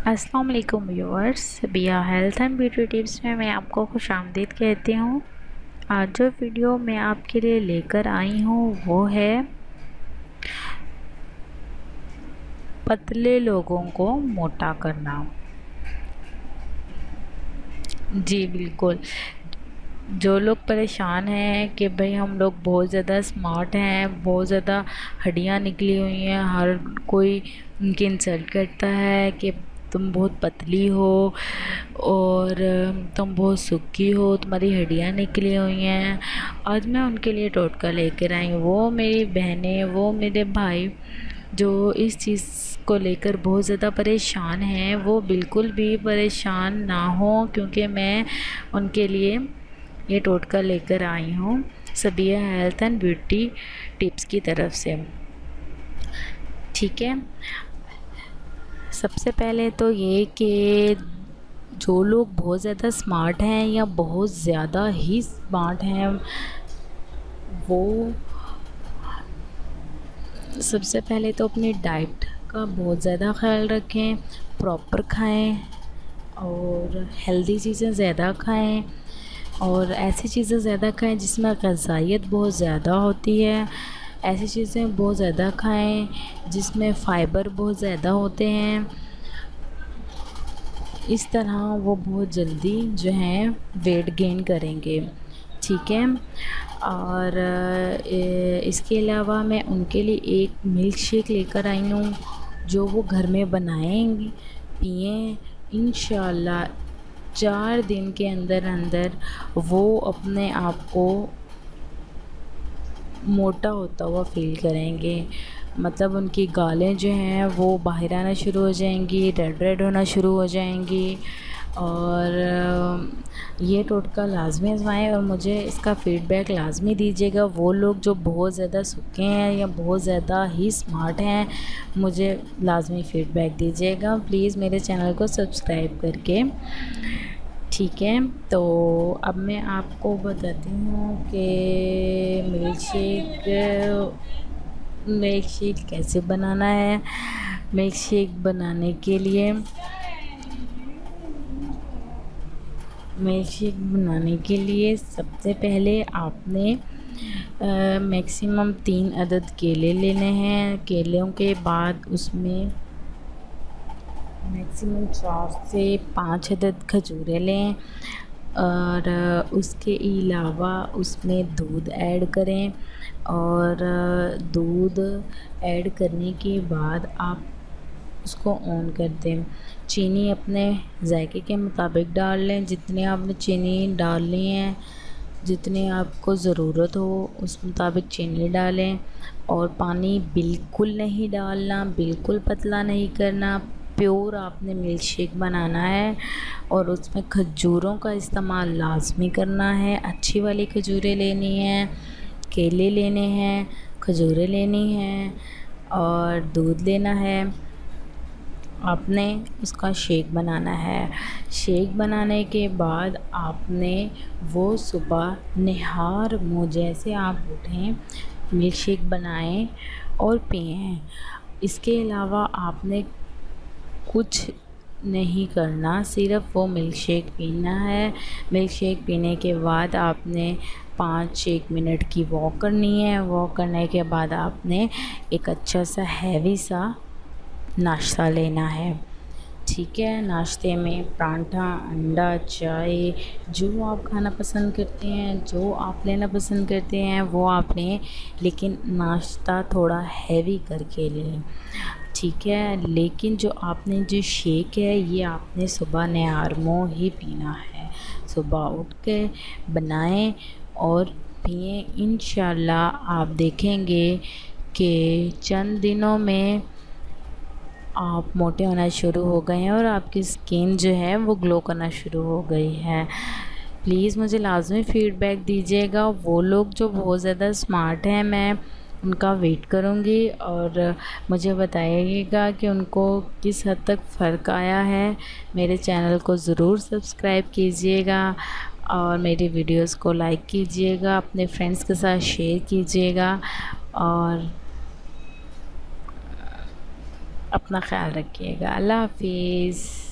अस्सलाम वालेकुम व्यूअर्स, बिया हेल्थ एंड ब्यूटी टिप्स में मैं आपको खुशामदीद कहती हूँ। आज जो वीडियो मैं आपके लिए लेकर आई हूँ वो है पतले लोगों को मोटा करना। जी बिल्कुल, जो लोग परेशान हैं कि भाई हम लोग बहुत ज़्यादा स्मार्ट हैं, बहुत ज़्यादा हड्डियाँ निकली हुई हैं, हर कोई उनकी इंसल्ट करता है कि तुम बहुत पतली हो और तुम बहुत सूखी हो, तुम्हारी हड्डियाँ निकली हुई हैं। आज मैं उनके लिए टोटका लेकर आई हूँ। वो मेरी बहनें, वो मेरे भाई जो इस चीज़ को लेकर बहुत ज़्यादा परेशान हैं, वो बिल्कुल भी परेशान ना हो, क्योंकि मैं उनके लिए ये टोटका लेकर आई हूँ सबिया हेल्थ एंड ब्यूटी टिप्स की तरफ से। ठीक है, सबसे पहले तो ये कि जो लोग बहुत ज़्यादा स्मार्ट हैं या बहुत ज़्यादा ही स्मार्ट हैं, वो सबसे पहले तो अपनी डाइट का बहुत ज़्यादा ख्याल रखें, प्रॉपर खाएं और हेल्दी चीज़ें ज़्यादा खाएं और ऐसी चीज़ें ज़्यादा खाएं जिसमें ग़िज़ाइयत बहुत ज़्यादा होती है। ऐसी चीज़ें बहुत ज़्यादा खाएं जिसमें फ़ाइबर बहुत ज़्यादा होते हैं। इस तरह वो बहुत जल्दी जो है वेट गेन करेंगे। ठीक है, और इसके अलावा मैं उनके लिए एक मिल्क शेक लेकर आई हूँ जो वो घर में बनाएंगे, पिएँ। इंशाल्लाह 4 दिन के अंदर अंदर वो अपने आप को मोटा होता हुआ फ़ील करेंगे। मतलब उनकी गालें जो हैं वो बाहर आना शुरू हो जाएंगी, रेड रेड होना शुरू हो जाएंगी। और ये टोटका लाज़मी आज़माएँ और मुझे इसका फ़ीडबैक लाज़मी दीजिएगा। वो लोग जो बहुत ज़्यादा सूखे हैं या बहुत ज़्यादा ही स्मार्ट हैं, मुझे लाज़मी फ़ीडबैक दीजिएगा प्लीज़, मेरे चैनल को सब्सक्राइब करके। ठीक है, तो अब मैं आपको बताती हूँ कि मिल्क शेक कैसे बनाना है। मिल्क शेक बनाने के लिए सबसे पहले आपने मैक्सिमम 3 अदद केले लेने हैं। केलों के बाद उसमें मैक्सिमम 4 से 5 अदद खजूरें लें और उसके अलावा उसमें दूध ऐड करें। और दूध ऐड करने के बाद आप उसको ऑन कर दें। चीनी अपने जायके के मुताबिक डाल लें, जितनी आपने चीनी डालनी है, जितनी आपको ज़रूरत हो उस मुताबिक चीनी डालें। और पानी बिल्कुल नहीं डालना, बिल्कुल पतला नहीं करना, प्योर आपने मिल्क शेक बनाना है। और उसमें खजूरों का इस्तेमाल लाज़मी करना है। अच्छी वाली खजूरें लेनी हैं, केले लेने हैं, खजूरें लेनी हैं और दूध लेना है। आपने उसका शेक बनाना है। शेक बनाने के बाद आपने वो सुबह निहार मुँह जैसे आप उठें मिल्क शेक बनाएं और पिएं। इसके अलावा आपने कुछ नहीं करना, सिर्फ़ वो मिल्क शेक पीना है। मिल्क शेक पीने के बाद आपने 5-1 मिनट की वॉक करनी है। वॉक करने के बाद आपने एक अच्छा सा हैवी सा नाश्ता लेना है। ठीक है, नाश्ते में पराठा, अंडा, चाय, जो आप खाना पसंद करते हैं, जो आप लेना पसंद करते हैं वो आप लें, लेकिन नाश्ता थोड़ा हैवी करके लें। ठीक है, लेकिन जो शेक है ये आपने सुबह निहार मुँह ही पीना है। सुबह उठ के बनाएं और पिएँ। इंशाल्लाह आप देखेंगे कि चंद दिनों में आप मोटे होना शुरू हो गए हैं और आपकी स्किन जो है वो ग्लो करना शुरू हो गई है। प्लीज़ मुझे लाज़मी फ़ीडबैक दीजिएगा। वो लोग जो बहुत ज़्यादा स्मार्ट हैं, मैं उनका वेट करूँगी और मुझे बताइएगा कि उनको किस हद तक फ़र्क आया है। मेरे चैनल को ज़रूर सब्सक्राइब कीजिएगा और मेरी वीडियोस को लाइक कीजिएगा, अपने फ्रेंड्स के साथ शेयर कीजिएगा। अपना ख्याल रखिएगा। अल्लाह हाफिज़।